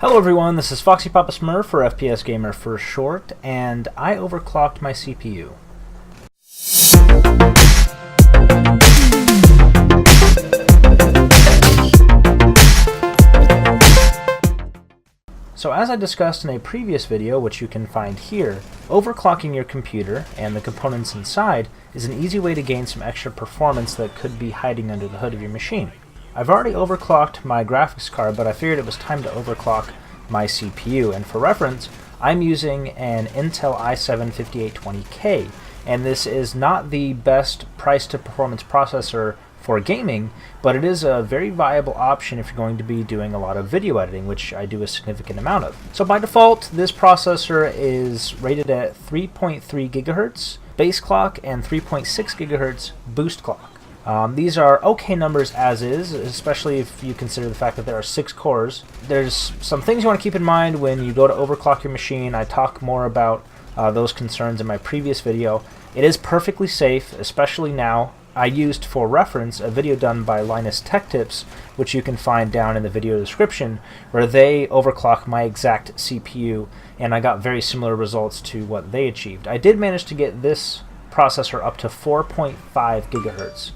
Hello everyone, this is FoxyPapaSmurf, or FPS Gamer for short, and I overclocked my CPU. So as I discussed in a previous video, which you can find here, overclocking your computer and the components inside is an easy way to gain some extra performance that could be hiding under the hood of your machine. I've already overclocked my graphics card, but I figured it was time to overclock my CPU, and for reference, I'm using an Intel i7-5820K, and this is not the best price to performance processor for gaming, but it is a very viable option if you're going to be doing a lot of video editing, which I do a significant amount of. So by default, this processor is rated at 3.3 GHz base clock and 3.6 GHz boost clock. These are okay numbers as is, especially if you consider the fact that there are 6 cores. There's some things you want to keep in mind when you go to overclock your machine. I talk more about those concerns in my previous video. It is perfectly safe, especially now. I used for reference a video done by Linus Tech Tips, which you can find down in the video description, where they overclocked my exact CPU, and I got very similar results to what they achieved. I did manage to get this processor up to 4.5 GHz.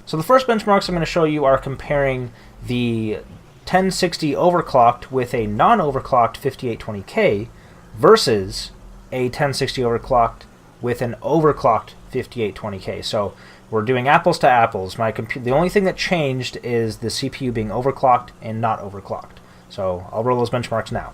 So the first benchmarks I'm going to show you are comparing the 1060 overclocked with a non-overclocked 5820K versus a 1060 overclocked with an overclocked 5820K. So we're doing apples to apples. The only thing that changed is the CPU being overclocked and not overclocked. So I'll roll those benchmarks now.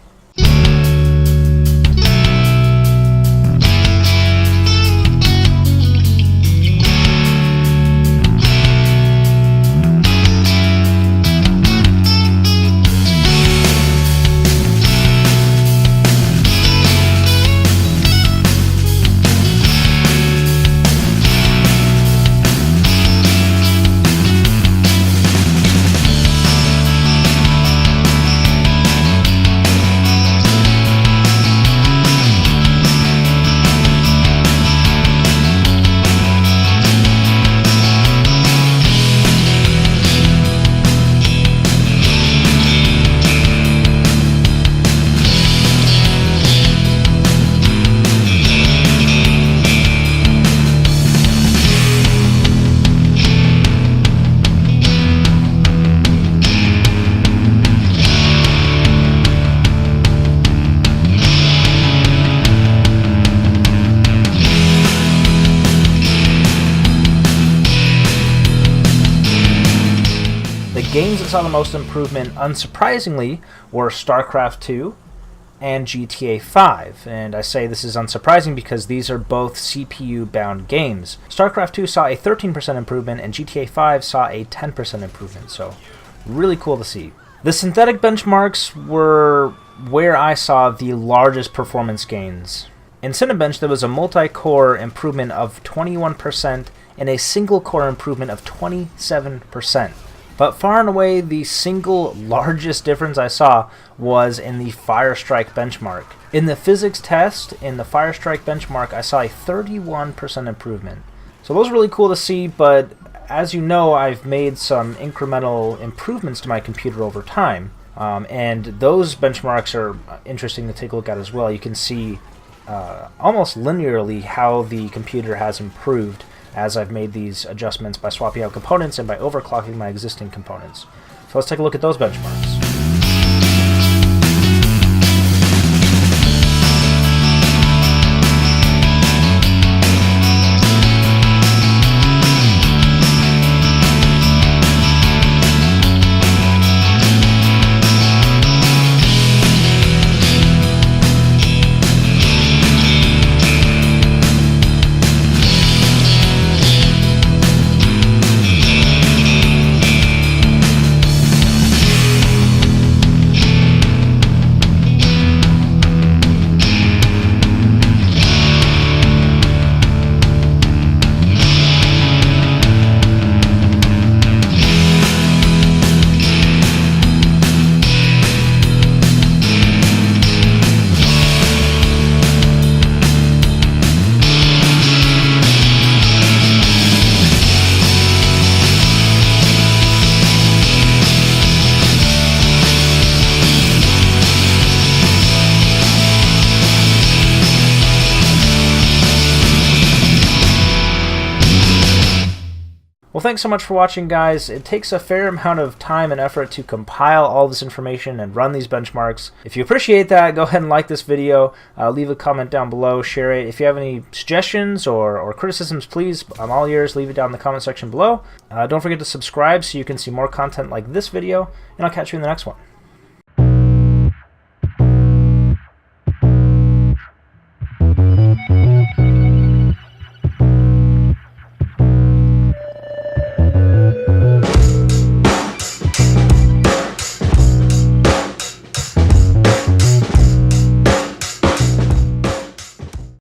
The games that saw the most improvement, unsurprisingly, were StarCraft 2 and GTA 5. And I say this is unsurprising because these are both CPU-bound games. StarCraft 2 saw a 13% improvement, and GTA 5 saw a 10% improvement, so really cool to see. The synthetic benchmarks were where I saw the largest performance gains. In Cinebench, there was a multi-core improvement of 21% and a single-core improvement of 27%. But far and away, the single largest difference I saw was in the Firestrike benchmark. In the physics test, in the Firestrike benchmark, I saw a 31% improvement. So those are really cool to see, but as you know, I've made some incremental improvements to my computer over time. And those benchmarks are interesting to take a look at as well. You can see almost linearly how the computer has improved as I've made these adjustments by swapping out components and by overclocking my existing components. So let's take a look at those benchmarks. Well, thanks so much for watching, guys. It takes a fair amount of time and effort to compile all this information and run these benchmarks. If you appreciate that, go ahead and like this video, leave a comment down below, share it. If you have any suggestions or criticisms, please, I'm all ears. Leave it down in the comment section below. Don't forget to subscribe so you can see more content like this video, and I'll catch you in the next one.